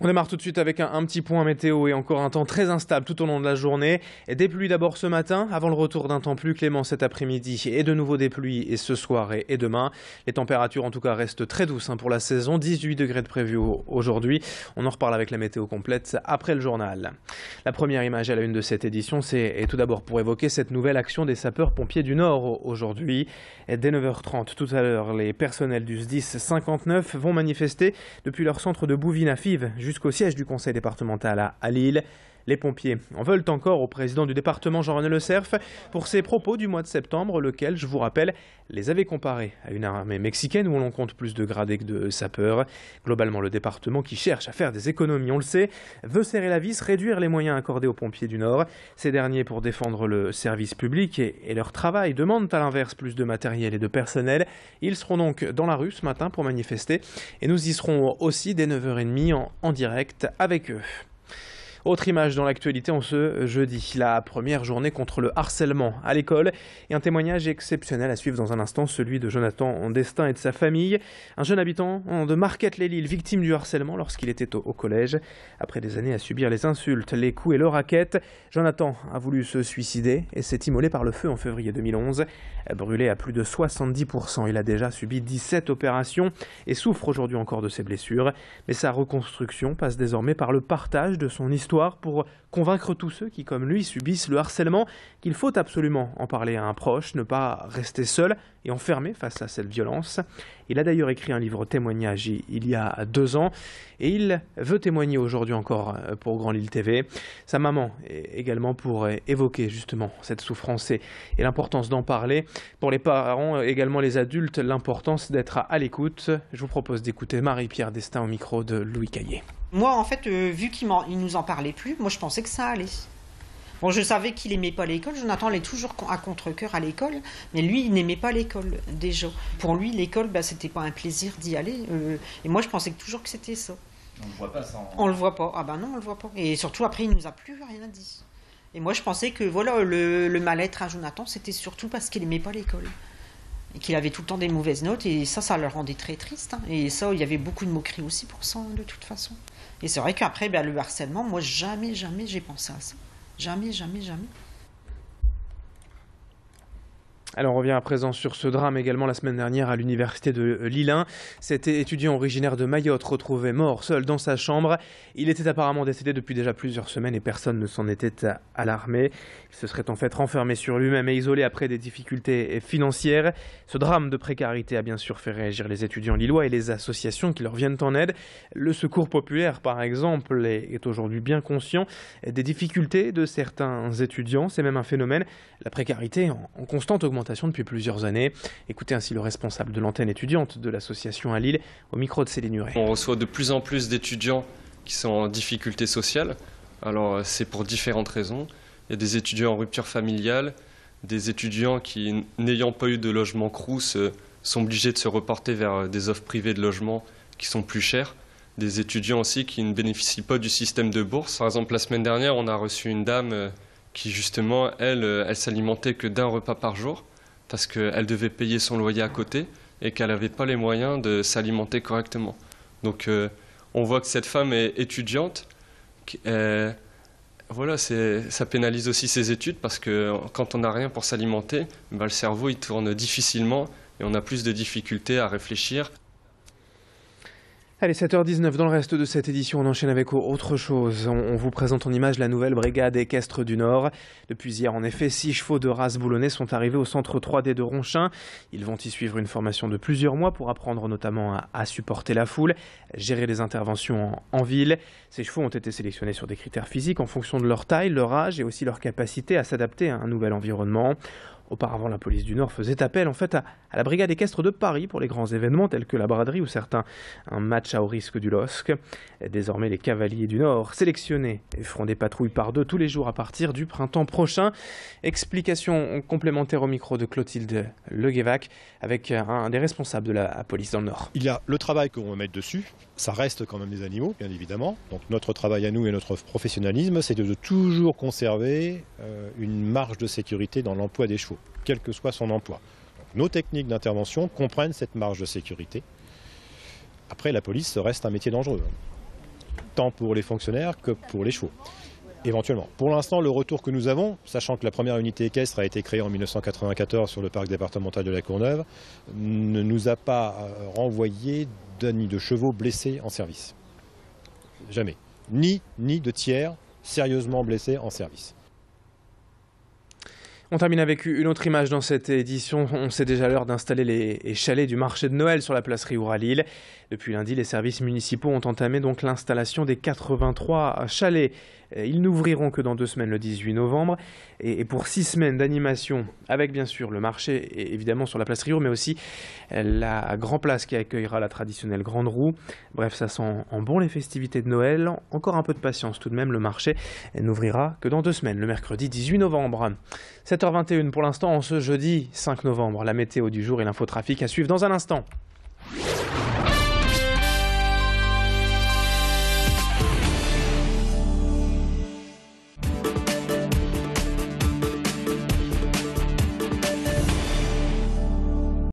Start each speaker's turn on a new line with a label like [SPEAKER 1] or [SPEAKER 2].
[SPEAKER 1] On démarre tout de suite avec un petit point météo et encore un temps très instable tout au long de la journée. Des pluies d'abord ce matin, avant le retour d'un temps plus clément cet après-midi et de nouveau des pluies et ce soir et demain. Les températures en tout cas restent très douces pour la saison, 18 degrés de prévu aujourd'hui. On en reparle avec la météo complète après le journal. La première image à la une de cette édition, c'est tout d'abord pour évoquer cette nouvelle action des sapeurs-pompiers du Nord aujourd'hui. Dès 9h30 tout à l'heure, les personnels du SDIS 59 vont manifester depuis leur centre de Bouvines-à-Fives jusqu'au siège du conseil départemental à Lille. Les pompiers en veulent encore au président du département Jean-René Le Cerf pour ses propos du mois de septembre, lequel, je vous rappelle, les avait comparés à une armée mexicaine où l'on compte plus de gradés que de sapeurs. Globalement, le département qui cherche à faire des économies, on le sait, veut serrer la vis, réduire les moyens accordés aux pompiers du Nord. Ces derniers, pour défendre le service public et leur travail, demandent à l'inverse plus de matériel et de personnel. Ils seront donc dans la rue ce matin pour manifester et nous y serons aussi dès 9h30 en direct avec eux. Autre image dans l'actualité en ce jeudi, la première journée contre le harcèlement à l'école et un témoignage exceptionnel à suivre dans un instant, celui de Jonathan Destin et de sa famille, un jeune habitant de Marquette-les-Lilles, victime du harcèlement lorsqu'il était au collège. Après des années à subir les insultes, les coups et le racket, Jonathan a voulu se suicider et s'est immolé par le feu en février 2011. Brûlé à plus de 70%, il a déjà subi 17 opérations et souffre aujourd'hui encore de ses blessures. Mais sa reconstruction passe désormais par le partage de son histoire pour convaincre tous ceux qui, comme lui, subissent le harcèlement, qu'il faut absolument en parler à un proche, ne pas rester seul et enfermé face à cette violence. Il a d'ailleurs écrit un livre témoignage il y a 2 ans et il veut témoigner aujourd'hui encore pour Grand Lille TV. Sa maman également pour évoquer justement cette souffrance et l'importance d'en parler. Pour les parents, également les adultes, l'importance d'être à l'écoute. Je vous propose d'écouter Marie-Pierre Destin au micro de Louis Caillé.
[SPEAKER 2] Moi, en fait, vu qu'il nous en parlait plus, moi je pensais que ça allait. Bon, je savais qu'il aimait pas l'école. Jonathan l'est toujours à contre-cœur à l'école, mais lui, il n'aimait pas l'école déjà. Pour lui, l'école, c'était pas un plaisir d'y aller. Et moi, je pensais toujours que c'était ça.
[SPEAKER 3] On le voit pas ça.
[SPEAKER 2] On le voit pas. Ah ben non, on le voit pas. Et surtout après, il nous a plus rien dit. Et moi, je pensais que voilà, le mal-être à Jonathan, c'était surtout parce qu'il aimait pas l'école. Et qu'il avait tout le temps des mauvaises notes, et ça le rendait très triste. Et ça, il y avait beaucoup de moqueries aussi pour ça, de toute façon. Et c'est vrai qu'après, le harcèlement, moi, jamais j'ai pensé à ça. Jamais.
[SPEAKER 1] Alors on revient à présent sur ce drame également la semaine dernière à l'université de Lille 1. Cet étudiant originaire de Mayotte retrouvé mort seul dans sa chambre. Il était apparemment décédé depuis déjà plusieurs semaines et personne ne s'en était alarmé. Il se serait en fait renfermé sur lui-même et isolé après des difficultés financières. Ce drame de précarité a bien sûr fait réagir les étudiants lillois et les associations qui leur viennent en aide. Le Secours populaire par exemple est aujourd'hui bien conscient des difficultés de certains étudiants. C'est même un phénomène, la précarité en constante augmentation depuis plusieurs années. Écoutez ainsi le responsable de l'antenne étudiante de l'association à Lille au micro de Céline Huret.
[SPEAKER 4] On reçoit de plus en plus d'étudiants qui sont en difficulté sociale. Alors c'est pour différentes raisons. Il y a des étudiants en rupture familiale, des étudiants qui, n'ayant pas eu de logement Crous, sont obligés de se reporter vers des offres privées de logement qui sont plus chères. Des étudiants aussi qui ne bénéficient pas du système de bourse. Par exemple, la semaine dernière, on a reçu une dame qui justement, elle s'alimentait que d'un repas par jour, parce qu'elle devait payer son loyer à côté et qu'elle n'avait pas les moyens de s'alimenter correctement. Donc on voit que cette femme est étudiante. Voilà, ça pénalise aussi ses études parce que quand on n'a rien pour s'alimenter, le cerveau il tourne difficilement et on a plus de difficultés à réfléchir.
[SPEAKER 1] Allez, 7h19 dans le reste de cette édition, on enchaîne avec autre chose. On vous présente en image la nouvelle brigade équestre du Nord. Depuis hier, en effet, 6 chevaux de race boulonnais sont arrivés au centre 3D de Ronchin. Ils vont y suivre une formation de plusieurs mois pour apprendre notamment à supporter la foule, gérer les interventions en ville. Ces chevaux ont été sélectionnés sur des critères physiques en fonction de leur taille, leur âge et aussi leur capacité à s'adapter à un nouvel environnement. Auparavant, la police du Nord faisait appel en fait à la brigade équestre de Paris pour les grands événements tels que la braderie ou certains un match à haut risque du LOSC. Désormais, les cavaliers du Nord sélectionnés feront des patrouilles par 2 tous les jours à partir du printemps prochain. Explication complémentaire au micro de Clotilde Leguévac avec un des responsables de la police dans le Nord.
[SPEAKER 5] Il y a le travail qu'on va mettre dessus. Ça reste quand même des animaux, bien évidemment. Donc notre travail à nous et notre professionnalisme, c'est de toujours conserver une marge de sécurité dans l'emploi des chevaux, quel que soit son emploi. Donc, nos techniques d'intervention comprennent cette marge de sécurité. Après, la police reste un métier dangereux. tant pour les fonctionnaires que pour les chevaux, éventuellement. Pour l'instant, le retour que nous avons, sachant que la première unité équestre a été créée en 1994 sur le parc départemental de la Courneuve, ne nous a pas renvoyé ni de chevaux blessés en service. Jamais. Ni de tiers sérieusement blessés en service.
[SPEAKER 1] On termine avec une autre image dans cette édition. On sait déjà l'heure d'installer les chalets du marché de Noël sur la place Riour à Lille. Depuis lundi, les services municipaux ont entamé donc l'installation des 83 chalets. Ils n'ouvriront que dans 2 semaines, le 18 novembre. Et pour 6 semaines d'animation, avec bien sûr le marché, évidemment sur la place Riour, mais aussi la Grand Place qui accueillera la traditionnelle Grande Roue. Bref, ça sent en bon les festivités de Noël. Encore un peu de patience tout de même, le marché n'ouvrira que dans 2 semaines, le mercredi 18 novembre. 7h21 pour l'instant, en ce jeudi 5 novembre. La météo du jour et l'infotrafic à suivre dans un instant.